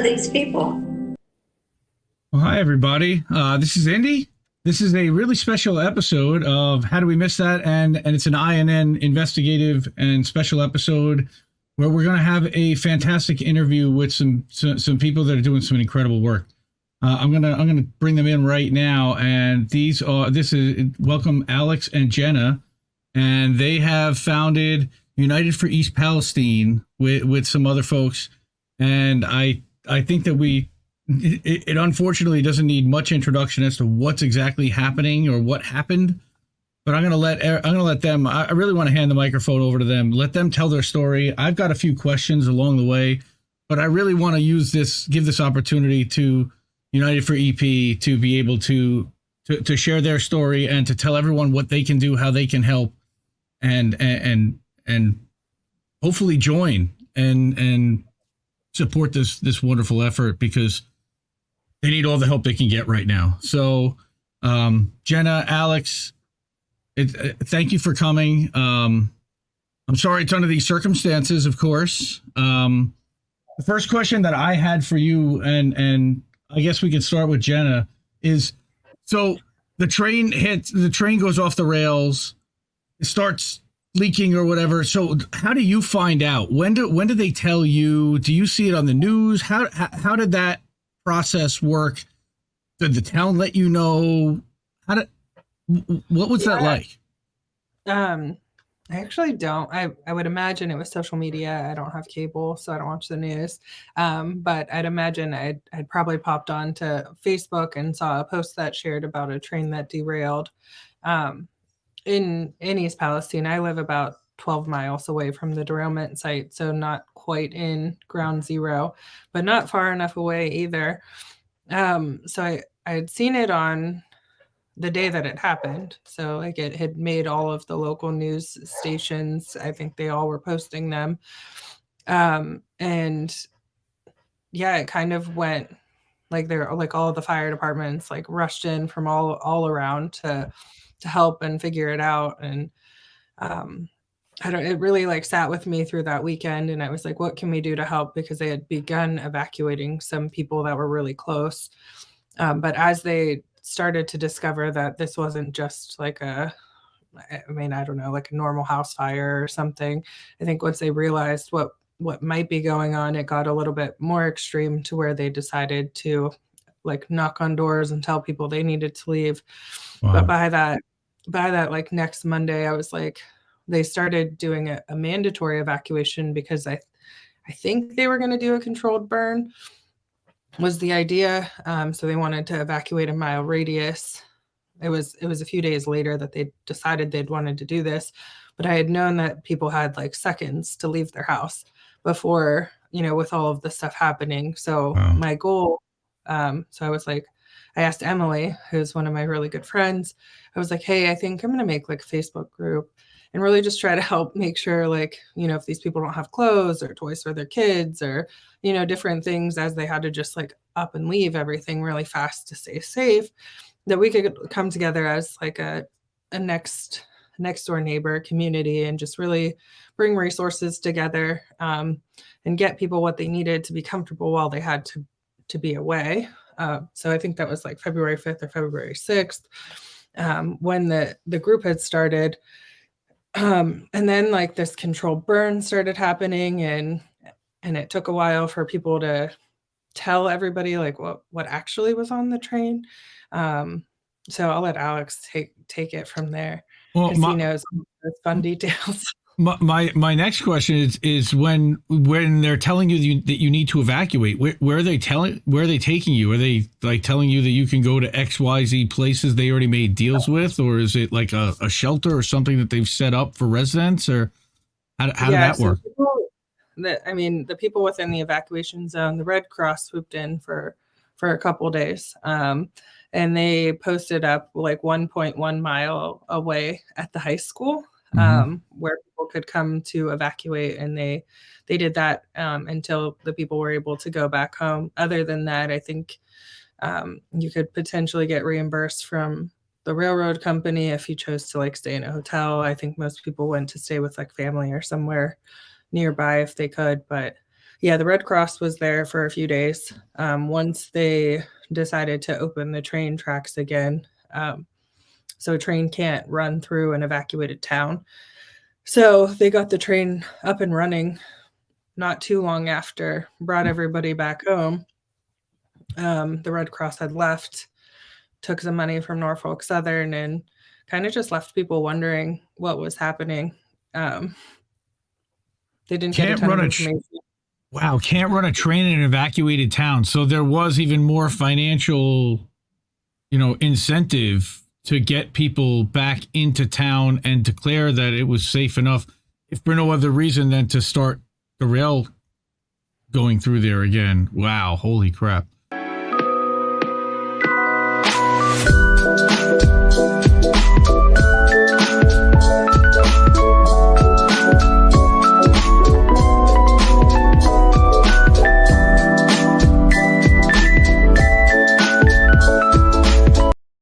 are these people? Well, hi, everybody. This is Indy. This is a really special episode of How Do We Miss That? And it's an INN investigative and special episode where we're going to have a fantastic interview with some people that are doing some incredible work. I'm gonna bring them in right now, and this is welcome Alex and Jenna, and they have founded United for East Palestine with some other folks, and I think that it unfortunately doesn't need much introduction as to what's exactly happening or what happened, but I'm gonna let them. I really want to hand the microphone over to them, let them tell their story. I've got a few questions along the way, but I really want to give this opportunity to United for EP to be able to share their story and to tell everyone what they can do, how they can help, and hopefully join and support this wonderful effort, because they need all the help they can get right now. So, Jenna, Alex, thank you for coming. I'm sorry it's under these circumstances, of course. The first question that I had for you, and I guess we could start with Jenna, is so the train goes off the rails, it starts leaking or whatever. So how do you find out? When do they tell you? Do you see it on the news? How did that process work? Did the town let you know? What was that like? I actually don't. I would imagine it was social media. I don't have cable, so I don't watch the news. But I'd imagine I'd probably popped on to Facebook and saw a post that shared about a train that derailed in East Palestine. I live about 12 miles away from the derailment site, so not quite in ground zero, but not far enough away either. So I had seen it on the day that it happened. So like it had made all of the local news stations. I think they all were posting them. And yeah, it kind of went like all of the fire departments like rushed in from all around to help and figure it out. And it really like sat with me through that weekend, and I was like, what can we do to help? Because they had begun evacuating some people that were really close. But as they started to discover that this wasn't just like I don't know, like a normal house fire or something. I think once they realized what might be going on, it got a little bit more extreme to where they decided to like knock on doors and tell people they needed to leave. Wow. But by that like next Monday, I was like, they started doing a mandatory evacuation because I think they were going to do a controlled burn was the idea. So they wanted to evacuate a mile radius. It was a few days later that they decided they'd wanted to do this, but I had known that people had like seconds to leave their house before, with all of this stuff happening. So wow. My goal, so I was like, I asked Emily, who's one of my really good friends, I was like, hey, I think I'm going to make like a Facebook group and really just try to help make sure like, if these people don't have clothes or toys for their kids or, different things as they had to just like up and leave everything really fast to stay safe, that we could come together as like a next door neighbor community and just really bring resources together and get people what they needed to be comfortable while they had to be away. So I think that was like February 5th or February 6th when the group had started. And then like this controlled burn started happening and it took a while for people to tell everybody like what actually was on the train. So I'll let Alex take it from there because he knows the fun details. My next question is when they're telling you that you need to evacuate, where are they taking you? Are they like telling you that you can go to XYZ places they already made deals with, or is it like a shelter or something that they've set up for residents, or how did that work? The people within the evacuation zone, the Red Cross swooped in for a couple of days. And they posted up like 1.1 mile away at the high school. Where people could come to evacuate, and they did that until the people were able to go back home. Other than that, I think you could potentially get reimbursed from the railroad company if you chose to like stay in a hotel. I think most people went to stay with like family or somewhere nearby if they could. But Yeah, the Red Cross was there for a few days. Once they decided to open the train tracks again, so a train can't run through an evacuated town. So they got the train up and running not too long after, brought everybody back home. The Red Cross had left, took some money from Norfolk Southern, and kind of just left people wondering what was happening. They didn't get a ton of information. Wow, can't run a train in an evacuated town. So there was even more financial, incentive to get people back into town and declare that it was safe enough, if for no other reason than to start the rail going through there again. Wow, holy crap.